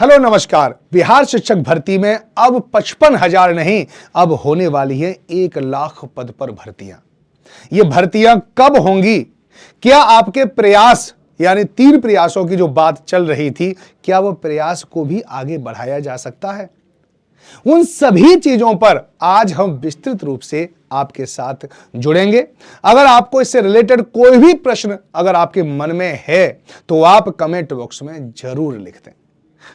Hello नमस्कार। बिहार शिक्षक भर्ती में अब 55,000 नहीं, अब होने वाली है 1,00,000 पद पर भर्तियां। ये भर्तियां कब होंगी? क्या आपके प्रयास यानी 3 प्रयासों की जो बात चल रही थी, क्या वो प्रयास को भी आगे बढ़ाया जा सकता है? उन सभी चीजों पर आज हम विस्तृत रूप से आपके साथ जुड़ेंगे। अगर आपको इससे रिलेटेड कोई भी प्रश्न अगर आपके मन में है तो आप कमेंट बॉक्स में जरूर लिख दें।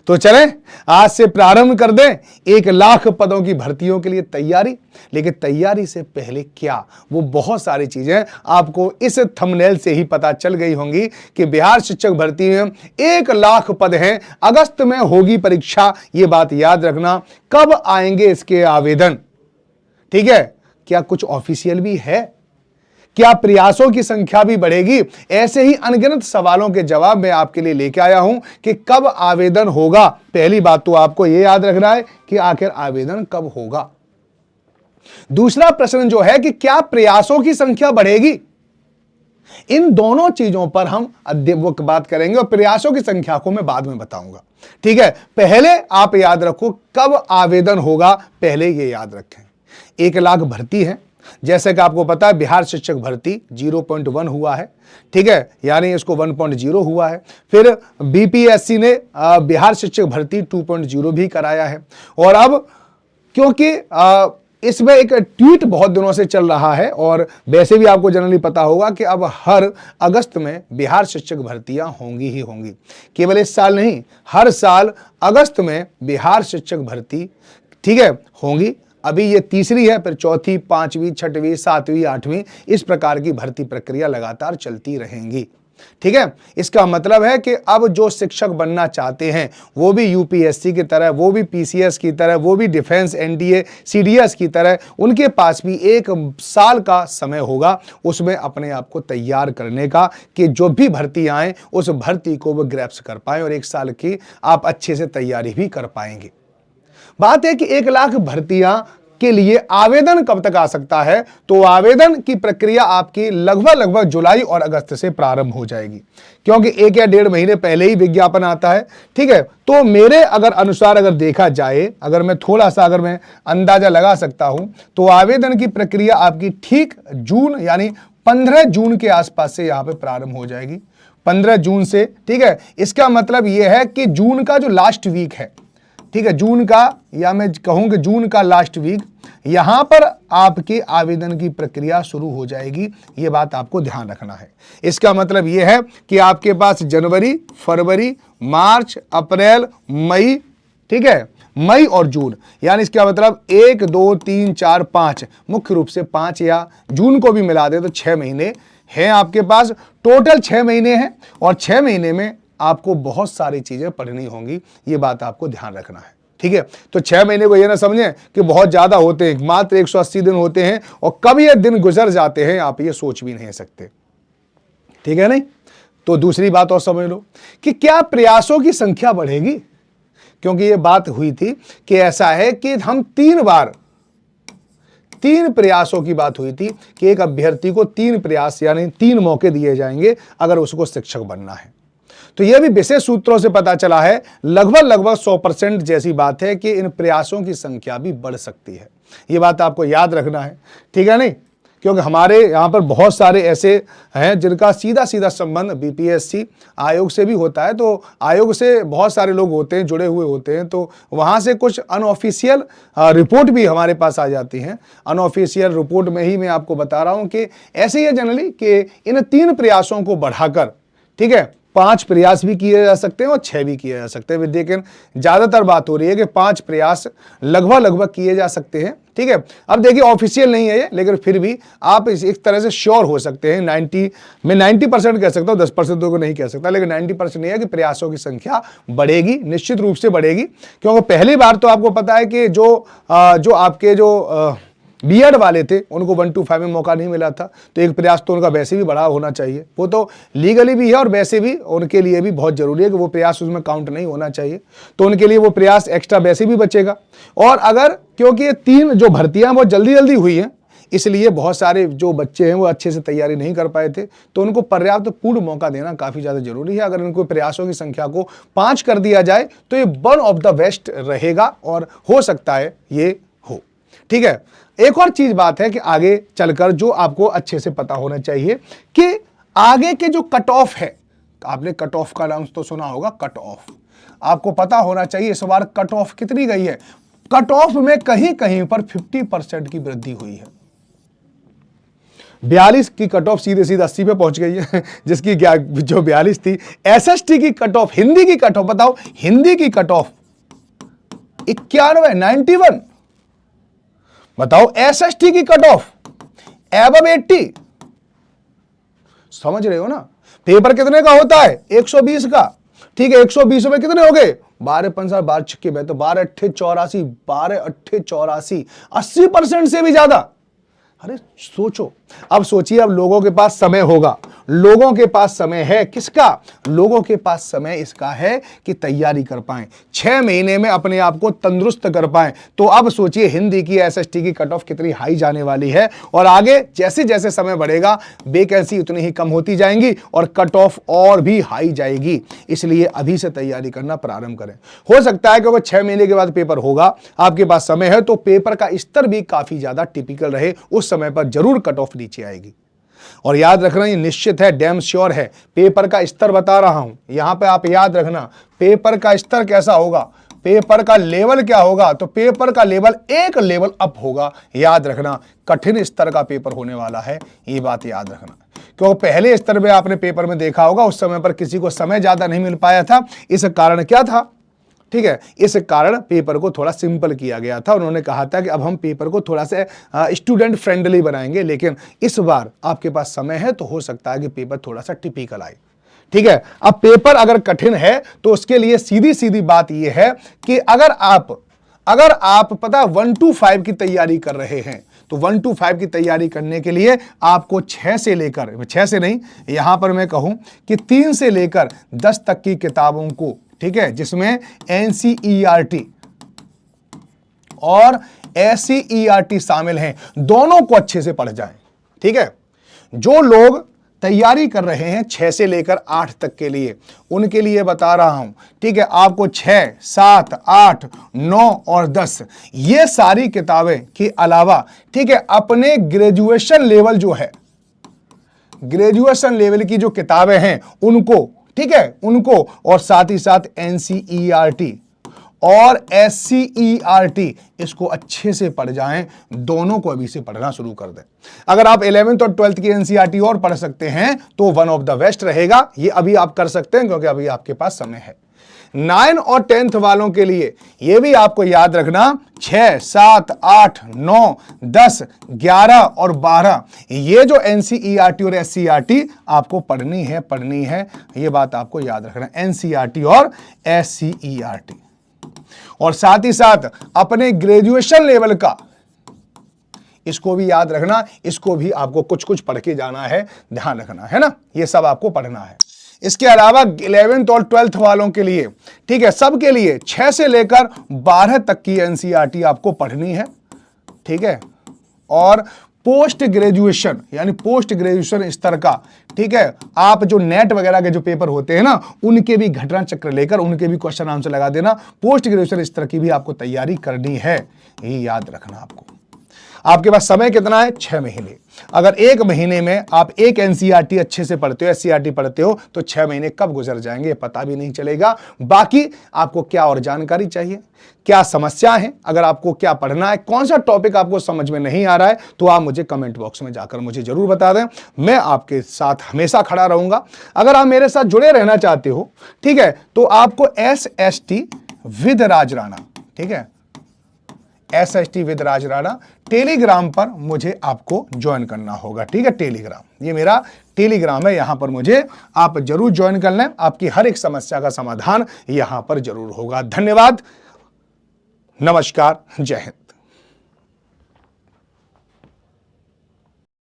तो चलें आज से प्रारंभ कर दें 1,00,000 पदों की भर्तियों के लिए तैयारी। लेकिन तैयारी से पहले क्या, वो बहुत सारी चीजें आपको इस थंबनेल से ही पता चल गई होंगी कि बिहार शिक्षक भर्ती में 1,00,000 पद हैं, अगस्त में होगी परीक्षा। ये बात याद रखना। कब आएंगे इसके आवेदन? ठीक है, क्या कुछ ऑफिशियल भी है? क्या प्रयासों की संख्या भी बढ़ेगी? ऐसे ही अनगिनत सवालों के जवाब मैं आपके लिए लेके आया हूं कि कब आवेदन होगा। पहली बात तो आपको यह याद रखना है कि आखिर आवेदन कब होगा। दूसरा प्रश्न जो है कि क्या प्रयासों की संख्या बढ़ेगी? इन दोनों चीजों पर हम बात करेंगे और प्रयासों की संख्या को मैं बाद में बताऊंगा। ठीक है, पहले आप याद रखो कब आवेदन होगा, पहले यह याद रखें। 1,00,000 भर्ती है, जैसे कि आपको पता है बिहार शिक्षक भर्ती 0.1 हुआ है। ठीक है, यानी इसको 1.0 हुआ है। फिर बीपीएससी ने बिहार शिक्षक भर्ती 2.0 भी कराया है। और अब क्योंकि इसमें एक ट्वीट बहुत दिनों से चल रहा है और वैसे भी आपको जनरली पता होगा कि अब हर अगस्त में बिहार शिक्षक भर्तियां होंगी ही होंगी। केवल इस साल नहीं, हर साल अगस्त में बिहार शिक्षक भर्ती, ठीक है, होंगी। अभी ये तीसरी है, फिर चौथी, 5वीं, 6वीं, 7वीं, 8वीं, इस प्रकार की भर्ती प्रक्रिया लगातार चलती रहेंगी। ठीक है, इसका मतलब है कि अब जो शिक्षक बनना चाहते हैं वो भी यूपीएससी की तरह, वो भी पीसीएस की तरह, वो भी डिफेंस, एनडीए, सीडीएस की तरह, उनके पास भी 1 साल का समय होगा उसमें अपने आप को तैयार करने का कि जो भी भर्ती आए उस भर्ती को वो ग्रैप्स कर पाए और 1 साल की आप अच्छे से तैयारी भी कर पाएंगे। बात है कि 1,00,000 भर्तियां के लिए आवेदन कब तक आ सकता है? तो आवेदन की प्रक्रिया आपकी लगभग जुलाई और अगस्त से प्रारंभ हो जाएगी, क्योंकि 1 या 1.5 महीने पहले ही विज्ञापन आता है। ठीक है, तो मेरे अनुसार अगर देखा जाए, अगर मैं अंदाजा लगा सकता हूं तो आवेदन की प्रक्रिया आपकी ठीक जून यानी 15 जून के आसपास से यहां पे प्रारंभ हो जाएगी। 15 जून से, ठीक है, इसका मतलब यह है कि जून का जो लास्ट वीक है, ठीक है, जून का, या मैं कहूं कि जून का लास्ट वीक, यहां पर आपके आवेदन की प्रक्रिया शुरू हो जाएगी। यह बात आपको ध्यान रखना है। इसका मतलब यह है कि आपके पास जनवरी, फरवरी, मार्च, अप्रैल, मई, ठीक है, मई और जून, यानी इसका मतलब 1, 2, 3, 4, 5, मुख्य रूप से 5 या जून को भी मिला दे तो 6 महीने हैं आपके पास। टोटल 6 महीने हैं और 6 महीने में आपको बहुत सारी चीजें पढ़नी होंगी। ये बात आपको ध्यान रखना है। ठीक है, तो 6 महीने को ये ना समझें कि बहुत ज्यादा होते हैं, मात्र 180 दिन होते हैं और कब ये दिन गुजर जाते हैं आप ये सोच भी नहीं सकते। ठीक है, नहीं तो दूसरी बात और समझ लो कि क्या प्रयासों की संख्या बढ़ेगी? क्योंकि ये बात हुई थी कि ऐसा है कि हम 3 प्रयासों की बात हुई थी कि एक अभ्यर्थी को 3 प्रयास यानी 3 मौके दिए जाएंगे अगर उसको शिक्षक बनना है। तो यह भी विशेष सूत्रों से पता चला है, लगभग 100% जैसी बात है कि इन प्रयासों की संख्या भी बढ़ सकती है। यह बात आपको याद रखना है। ठीक है, नहीं, क्योंकि हमारे यहां पर बहुत सारे ऐसे हैं जिनका सीधा संबंध बीपीएससी आयोग से भी होता है। तो आयोग से बहुत सारे लोग होते हैं, जुड़े हुए होते हैं, तो वहां से कुछ अनऑफिशियल रिपोर्ट भी हमारे पास आ जाती हैं। अनऑफिशियल रिपोर्ट में ही मैं आपको बता रहा हूं कि ऐसे ही है जनरली कि इन 3 प्रयासों को बढ़ाकर, ठीक है, 5 प्रयास भी किए जा सकते हैं और 6 भी किए जा सकते हैं। लेकिन ज्यादातर बात हो रही है कि 5 प्रयास लगभग किए जा सकते हैं। ठीक है, अब देखिए ऑफिशियल नहीं है ये, लेकिन फिर भी आप एक तरह से श्योर हो सकते हैं। 90% कह सकता हूं, 10% तो नहीं कह सकता, लेकिन 90% नहीं है कि प्रयासों की संख्या बढ़ेगी, निश्चित रूप से बढ़ेगी। क्योंकि पहली बार तो आपको पता है कि जो आपके बीएड वाले थे उनको 1-5 में मौका नहीं मिला था, तो एक प्रयास तो उनका वैसे भी बड़ा होना चाहिए। वो तो लीगली भी है और वैसे भी उनके लिए भी बहुत जरूरी है कि वो प्रयास उसमें काउंट नहीं होना चाहिए, तो उनके लिए वो प्रयास एक्स्ट्रा वैसे भी बचेगा। और अगर क्योंकि ये 3 जो भर्तियां बहुत जल्दी हुई हैं, इसलिए बहुत सारे जो बच्चे हैं वो अच्छे से तैयारी नहीं कर पाए थे, तो उनको पर्याप्त पूर्ण मौका देना काफ़ी ज़्यादा जरूरी है। अगर इनको प्रयासों की संख्या को 5 कर दिया जाए तो ये वन ऑफ द बेस्ट रहेगा और हो सकता है ये हो। ठीक है, एक और चीज़ बात है कि आगे चलकर जो आपको अच्छे से पता होना चाहिए कि आगे के जो कट ऑफ है, आपने कट ऑफ का नाम तो सुना होगा, कट ऑफ आपको पता होना चाहिए इस बार कट ऑफ कितनी गई है। कट ऑफ में कहीं कहीं पर 50% की वृद्धि हुई है। 42 की कट ऑफ सीधे सीधे 80 पे पहुंच गई है, जिसकी जो 42 थी। एसएसटी की कट ऑफ, हिंदी की कट ऑफ बताओ, हिंदी की कट ऑफ 91 बताओ। एसएसटी की कट ऑफ एबव 80, समझ रहे हो ना। पेपर कितने का होता है? 120 का। ठीक है, 120 में कितने हो गए? 12 पंसा 12 छिक्के में तो 12 अट्ठे 84, 12 अट्ठे 84, 80% से भी ज्यादा। अरे सोचो, अब सोचिए, अब लोगों के पास समय होगा, लोगों के पास समय है किसका? लोगों के पास समय इसका है कि तैयारी कर पाएं, 6 महीने में अपने आप को तंदुरुस्त कर पाएं। तो अब सोचिए हिंदी की एसएसटी की कट ऑफ कितनी हाई जाने वाली है, और आगे जैसे जैसे समय बढ़ेगा वैकेंसी उतनी ही कम होती जाएंगी और कट ऑफ और भी हाई जाएगी। इसलिए अभी से तैयारी करना प्रारंभ करें। हो सकता है कि वो 6 महीने के बाद पेपर होगा, आपके पास समय है तो पेपर का स्तर भी काफी ज्यादा टिपिकल रहे, उस समय पर जरूर कट ऑफ नीचे आएगी। और याद रखना, ये निश्चित है, डैम श्योर है। पेपर का स्तर बता रहा हूं, यहां पे आप याद रखना पेपर का स्तर कैसा होगा, पेपर का लेवल क्या होगा। तो पेपर का लेवल एक लेवल अप होगा। याद रखना, कठिन स्तर का पेपर होने वाला है, ये बात याद रखना। क्योंकि पहले स्तर में आपने पेपर में देखा होगा, उस समय पर किसी को समय ज्यादा नहीं मिल पाया था। इस कारण क्या था? ठीक है, इस कारण पेपर को थोड़ा सिंपल किया गया था। उन्होंने कहा था कि अब हम पेपर को थोड़ा सा स्टूडेंट फ्रेंडली बनाएंगे, लेकिन इस बार आपके पास समय है तो हो सकता है कि पेपर थोड़ा सा टिपिकल आए। ठीक है, अब पेपर अगर कठिन है तो उसके लिए सीधी सीधी बात यह है कि अगर आप पता 1 to 5 की तैयारी कर रहे हैं, तो 1 to 5 की तैयारी करने के लिए आपको 6 से लेकर, 6 से नहीं, यहां पर मैं कहूं कि 3 से लेकर 10 तक की किताबों को, ठीक है, जिसमें एनसीईआरटी और एससीईआरटी शामिल हैं, दोनों को अच्छे से पढ़ जाएं। ठीक है, जो लोग तैयारी कर रहे हैं 6 से लेकर 8 तक के लिए, उनके लिए बता रहा हूं। ठीक है, आपको 6, 7, 8, 9 और 10 ये सारी किताबें के अलावा, ठीक है, अपने ग्रेजुएशन लेवल जो है, ग्रेजुएशन लेवल की जो किताबें हैं उनको, ठीक है, उनको, और साथ ही साथ एनसीईआरटी और एससीईआरटी इसको अच्छे से पढ़ जाएं। दोनों को अभी से पढ़ना शुरू कर दें। अगर आप 11th और 12th की एनसीईआरटी और पढ़ सकते हैं तो वन ऑफ द बेस्ट रहेगा। ये अभी आप कर सकते हैं क्योंकि अभी आपके पास समय है। 9 और 10th वालों के लिए ये भी आपको याद रखना, 6, 7, 8, 9, 10, 11 और 12 ये जो एनसीईआरटी और एससीईआरटी आपको पढ़नी है, ये बात आपको याद रखना, एनसीईआरटी और एससीईआरटी। और साथ ही साथ अपने ग्रेजुएशन लेवल का इसको भी याद रखना, इसको भी आपको कुछ कुछ पढ़ के जाना है, ध्यान रखना है ना, ये सब आपको पढ़ना है। इसके अलावा 11th और 12th वालों के लिए, ठीक है, सबके लिए 6 से लेकर 12 तक की एनसीईआरटी आपको पढ़नी है। ठीक है, और पोस्ट ग्रेजुएशन यानी पोस्ट ग्रेजुएशन स्तर का, ठीक है, आप जो नेट वगैरह के जो पेपर होते हैं ना, उनके भी घटना चक्र लेकर उनके भी क्वेश्चन आंसर लगा देना। पोस्ट ग्रेजुएशन स्तर की भी आपको तैयारी करनी है, ये याद रखना आपको। आपके पास समय कितना है? 6 महीने। अगर 1 महीने में आप एक एनसीईआरटी अच्छे से पढ़ते हो, एससीईआरटी पढ़ते हो, तो 6 महीने कब गुजर जाएंगे पता भी नहीं चलेगा। बाकी आपको क्या और जानकारी चाहिए, क्या समस्या है, अगर आपको क्या पढ़ना है, कौन सा टॉपिक आपको समझ में नहीं आ रहा है, तो आप मुझे कमेंट बॉक्स में जाकर मुझे जरूर बता दें। मैं आपके साथ हमेशा खड़ा रहूंगा। अगर आप मेरे साथ जुड़े रहना चाहते हो, ठीक है, तो आपको SST विद राज राणा, ठीक है, SST with Raj Rana Telegram पर मुझे आपको ज्वाइन करना होगा। ठीक है, टेलीग्राम, ये मेरा टेलीग्राम है, यहां पर मुझे आप जरूर ज्वाइन कर लें। आपकी हर एक समस्या का समाधान यहां पर जरूर होगा। धन्यवाद, नमस्कार, जय हिंद।